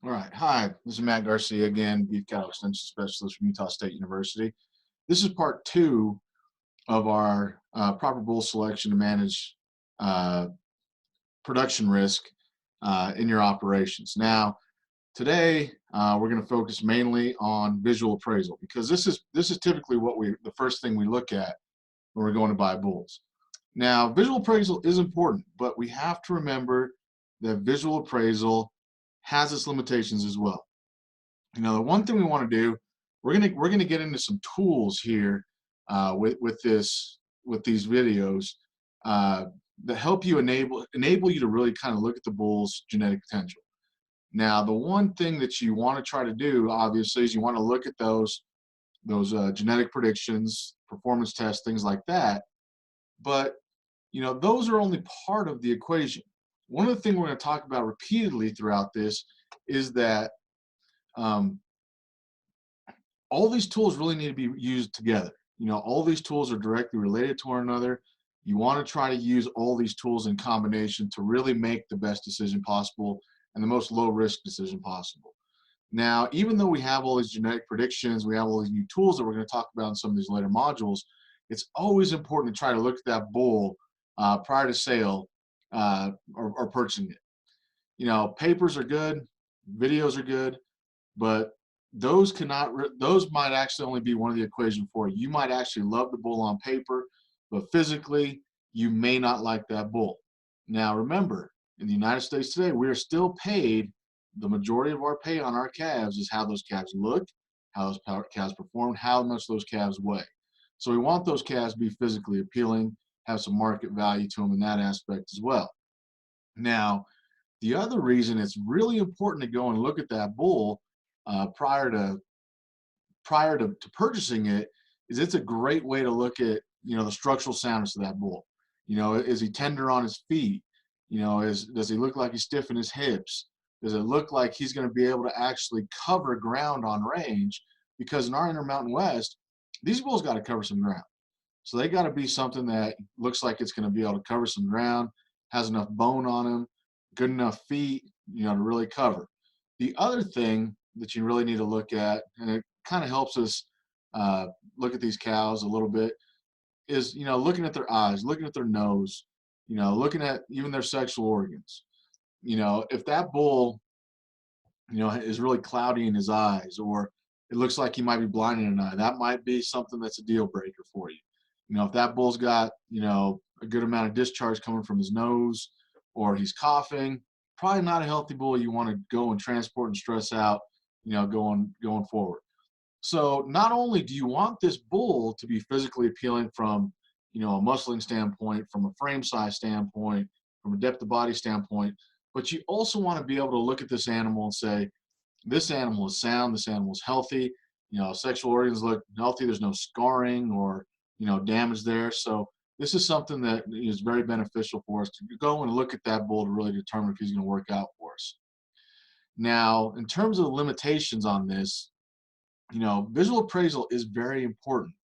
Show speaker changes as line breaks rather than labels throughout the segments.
All right. Hi, this is Matt Garcia again, Beef Cattle Extension Specialist from Utah State University. This is part two of our proper bull selection to manage uh, production risk in your operations. Now, today we're going to focus mainly on visual appraisal because this is typically the first thing we look at when we're going to buy bulls. Now, visual appraisal is important, but we have to remember that visual appraisal has its limitations as well. The one thing we want to do, we're gonna get into some tools here with these videos uh, that help you enable you to really kind of look at the bull's genetic potential. Now, the one thing that you want to try to do, obviously, is you want to look at those genetic predictions, performance tests, things like that. But those are only part of the equation. One of the things we're going to talk about repeatedly throughout this is that um, all these tools really need to be used together. All these tools are directly related to one another. You want to try to use all these tools in combination to really make the best decision possible and the most low risk decision possible. Now, even though we have all these genetic predictions, we have all these new tools that we're going to talk about in some of these later modules, it's always important to try to look at that bull prior to sale or purchasing it. Papers are good, videos are good, but those might actually only be one of the equation for you. You might actually love the bull on paper, but physically you may not like that bull. Now remember, in the United States today, we are still paid. The majority of our pay on our calves is how those calves look, how those calves perform, how much those calves weigh. So we want those calves to be physically appealing, have some market value to them in that aspect as well. Now, the other reason it's really important to go and look at that bull prior to purchasing it is it's a great way to look at the structural soundness of that bull. Is he tender on his feet? Does he look like he's stiff in his hips? Does it look like he's going to be able to actually cover ground on range? Because in our Intermountain West, these bulls got to cover some ground. So they got to be something that looks like it's going to be able to cover some ground, has enough bone on him, good enough feet, to really cover. The other thing that you really need to look at, and it kind of helps us uh, look at these cows a little bit, is looking at their eyes, looking at their nose, looking at even their sexual organs. If that bull is really cloudy in his eyes, or it looks like he might be blind in an eye, that might be something that's a deal breaker for you. If that bull's got a good amount of discharge coming from his nose, or he's coughing, probably not a healthy bull you want to go and transport and stress out going forward. So not only do you want this bull to be physically appealing from a muscling standpoint, from a frame size standpoint, from a depth of body standpoint, but you also want to be able to look at this animal and say, this animal is sound, this animal is healthy, sexual organs look healthy, there's no scarring or damage there. So this is something that is very beneficial for us to go and look at that bull to really determine if he's going to work out for us. Now, in terms of the limitations on this, visual appraisal is very important.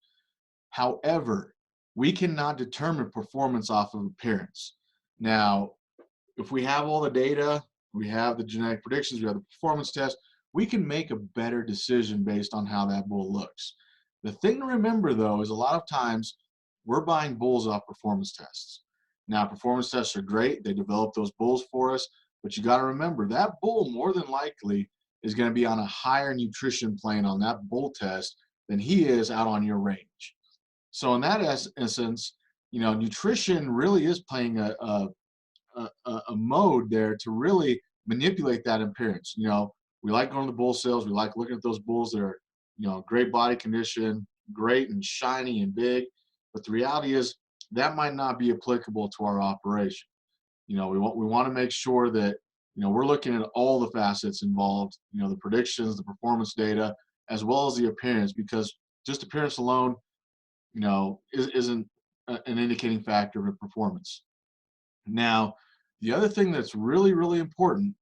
However, we cannot determine performance off of appearance. Now, if we have all the data, we have the genetic predictions, we have the performance test, we can make a better decision based on how that bull looks. The thing to remember, though, is a lot of times we're buying bulls off performance tests. Now, performance tests are great. They develop those bulls for us, but you got to remember that bull more than likely is going to be on a higher nutrition plane on that bull test than he is out on your range. So in that essence, nutrition really is playing a mode there to really manipulate that appearance. We like going to the bull sales. We like looking at those bulls that are, great body condition, great and shiny and big. But the reality is that might not be applicable to our operation. We want to make sure that, we're looking at all the facets involved, the predictions, the performance data, as well as the appearance, because just appearance alone, isn't an indicating factor of performance. Now, the other thing that's really, really important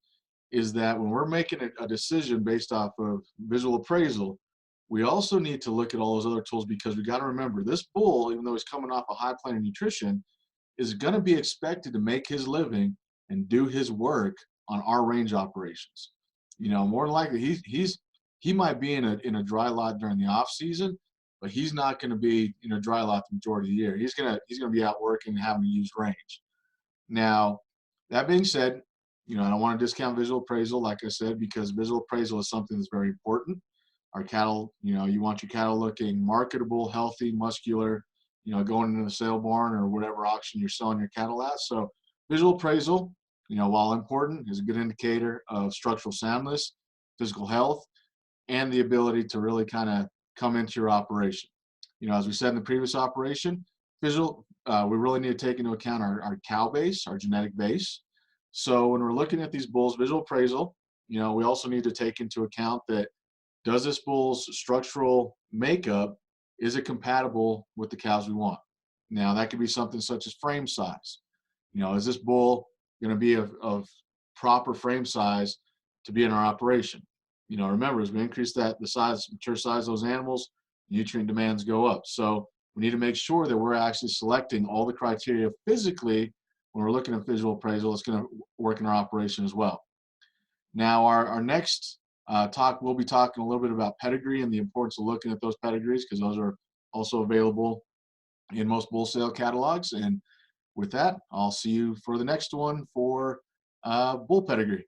is that when we're making a decision based off of visual appraisal, we also need to look at all those other tools, because we got to remember this bull, even though he's coming off a high plane of nutrition, is going to be expected to make his living and do his work on our range operations. More than likely he might be in a dry lot during the off season, but he's not going to be in a dry lot the majority of the year. He's gonna be out working, having to use range. Now, that being said, I don't want to discount visual appraisal, like I said, because visual appraisal is something that's very important. Our cattle, you want your cattle looking marketable, healthy, muscular, going into the sale barn or whatever auction you're selling your cattle at. So visual appraisal, while important, is a good indicator of structural soundness, physical health, and the ability to really kind of come into your operation. As we said in the previous operation, we really need to take into account our cow base, our genetic base. So when we're looking at these bulls, visual appraisal, we also need to take into account that, does this bull's structural makeup, is it compatible with the cows we want? Now that could be something such as frame size. Is this bull going to be of proper frame size to be in our operation? Remember, as we increase the size, mature size of those animals, nutrient demands go up. So we need to make sure that we're actually selecting all the criteria physically when we're looking at visual appraisal. It's going to work in our operation as well. Now, our next talk, we'll be talking a little bit about pedigree and the importance of looking at those pedigrees, because those are also available in most bull sale catalogs. And with that, I'll see you for the next one for bull pedigree.